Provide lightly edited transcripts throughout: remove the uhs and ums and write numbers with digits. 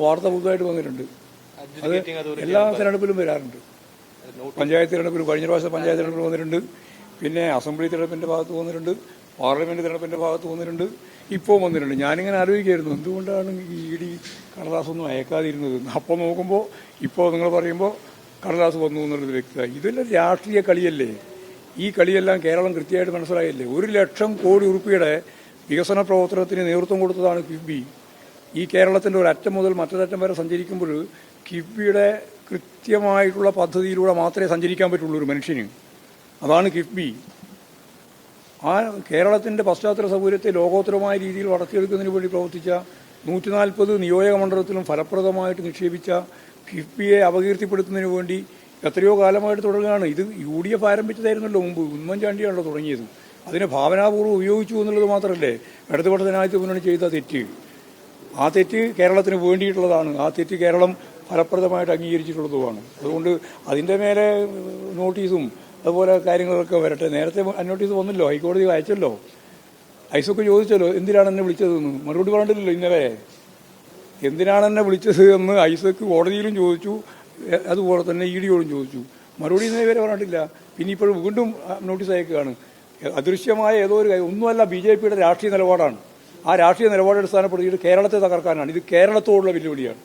വാർത്ത പുതുതായിട്ട് വന്നിട്ടുണ്ട്. അത് എല്ലാ തിരഞ്ഞെടുപ്പിലും വരാറുണ്ട്. പഞ്ചായത്ത് തിരഞ്ഞെടുപ്പിൽ, കഴിഞ്ഞ പ്രാവശ്യം പഞ്ചായത്ത് തിരഞ്ഞെടുപ്പിൽ വന്നിട്ടുണ്ട്. പിന്നെ അസംബ്ലി തിരഞ്ഞെടുപ്പിന്റെ ഭാഗത്ത് വന്നിട്ടുണ്ട്. പാർലമെന്റ് തിരഞ്ഞെടുപ്പിന്റെ ഭാഗത്ത് വന്നിട്ടുണ്ട്. ഇപ്പോൾ വന്നിട്ടുണ്ട്. ഞാനിങ്ങനെ ആലോചിക്കായിരുന്നു, എന്തുകൊണ്ടാണ് ഈ ഇ ഡി കടലാസൊന്നും അയക്കാതിരുന്നത്. അപ്പം നോക്കുമ്പോൾ ഇപ്പോൾ നിങ്ങൾ പറയുമ്പോൾ കടലാസ് വന്നു എന്നുള്ളത് വ്യക്തമായി. ഇതെല്ലാം രാഷ്ട്രീയ കളിയല്ലേ? ഈ കളിയെല്ലാം കേരളം കൃത്യമായിട്ട് മനസ്സിലായില്ലേ? 1,00,000 കോടി രൂപയുടെ വികസന പ്രവർത്തനത്തിന് നേതൃത്വം കൊടുത്തതാണ് കിഫ്ബി. ഈ കേരളത്തിൻ്റെ ഒരറ്റം മുതൽ മറ്റൊരറ്റം വരെ സഞ്ചരിക്കുമ്പോൾ കിഫ്ബിയുടെ കൃത്യമായിട്ടുള്ള പദ്ധതിയിലൂടെ മാത്രമേ സഞ്ചരിക്കാൻ പറ്റുള്ളൂ ഒരു മനുഷ്യന്. അതാണ് കിഫ്ബി. ആ കേരളത്തിൻ്റെ പശ്ചാത്തല സൗകര്യത്തെ ലോകോത്തരമായ രീതിയിൽ വളർത്തിയെടുക്കുന്നതിന് വേണ്ടി പ്രവർത്തിച്ച 140 നിയോജക മണ്ഡലത്തിലും ഫലപ്രദമായിട്ട് നിക്ഷേപിച്ച കിഫ്ബിയെ അപകീർത്തിപ്പെടുത്തുന്നതിന് വേണ്ടി എത്രയോ കാലമായിട്ട് തുടങ്ങുകയാണ്. ഇത് UDF ആരംഭിച്ചതായിരുന്നല്ലോ മുമ്പ്. ഉമ്മൻചാണ്ടിയാണല്ലോ തുടങ്ങിയത്. അതിനെ ഭാവനാപൂർവ്വം ഉപയോഗിച്ചു എന്നുള്ളത് മാത്രമല്ലേ ഇടതുപക്ഷ ജനാധിപത്യ മുന്നണി ചെയ്ത തെറ്റ്. ആ തെറ്റ് കേരളത്തിന് വേണ്ടിയിട്ടുള്ളതാണ്. ആ തെറ്റ് കേരളം ഫലപ്രദമായിട്ട് അംഗീകരിച്ചിട്ടുള്ളതുമാണ്. അതുകൊണ്ട് അതിൻ്റെ മേലെ നോട്ടീസും അതുപോലെ കാര്യങ്ങളൊക്കെ വരട്ടെ. നേരത്തെ നോട്ടീസ് വന്നല്ലോ, ഹൈക്കോടതി അയച്ചല്ലോ. ഐസൊക്കെ ചോദിച്ചല്ലോ എന്തിനാണ് എന്നെ വിളിച്ചതെന്ന്. മറുപടി പറഞ്ഞില്ലല്ലോ ഇന്നലെ. എന്തിനാണ് എന്നെ വിളിച്ചത് എന്ന് ഐസക്ക് കോടതിയിലും ചോദിച്ചു, അതുപോലെ തന്നെ ED യോടും ചോദിച്ചു. മറുപടി ഇന്നേ വരെ പറഞ്ഞിട്ടില്ല. പിന്നെ ഇപ്പോൾ വീണ്ടും നോട്ടീസ് അയക്കുകയാണ്. അദൃശ്യമായ ഏതോ ഒരു കാര്യം, ഒന്നുമല്ല, BJPയുടെ രാഷ്ട്രീയ നിലപാടാണ്. ആ രാഷ്ട്രീയ നിലപാട് അടിസ്ഥാനപ്പെടുത്തിയിട്ട് കേരളത്തെ തകർക്കാനാണ്. ഇത് കേരളത്തോടുള്ള വെല്ലുവിളിയാണ്.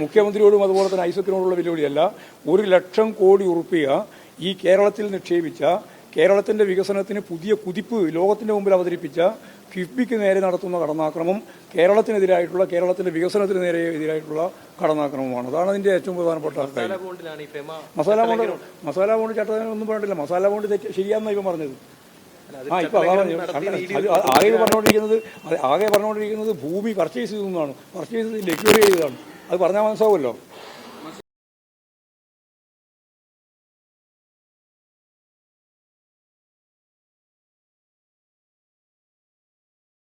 മുഖ്യമന്ത്രിയോടും അതുപോലെ തന്നെ ഐസക്കിനോടുള്ള വെല്ലുവിളിയല്ല. 1,00,000 കോടി ഉറുപ്പിക ഈ കേരളത്തിൽ നിക്ഷേപിച്ച, കേരളത്തിന്റെ വികസനത്തിന് പുതിയ കുതിപ്പ് ലോകത്തിന്റെ മുമ്പിൽ അവതരിപ്പിച്ച കിഫ്ബിക്ക് നേരെ നടത്തുന്ന കടന്നാക്രമം കേരളത്തിനെതിരായിട്ടുള്ള, കേരളത്തിന്റെ വികസനത്തിന് നേരെ എതിരായിട്ടുള്ള കടന്നാക്രമമാണ്. അതാണ് അതിന്റെ ഏറ്റവും പ്രധാനപ്പെട്ട കാര്യം. മസാല ബോണ്ട് ചട്ടം ഒന്നും പറഞ്ഞിട്ടില്ല. മസാല ബോണ്ട് ശരിയാണെന്നാണ് ഇപ്പം പറഞ്ഞത്. ഇപ്പൊ ആകെ പറഞ്ഞുകൊണ്ടിരിക്കുന്നത് ഭൂമി പർച്ചേസ് ചെയ്തെന്നാണ്. പർച്ചേസ് ചെയ്ത് ലെക്യൂർ ചെയ്തതാണ്. അത് പറഞ്ഞാൽ മനസ്സിലാവുമല്ലോ.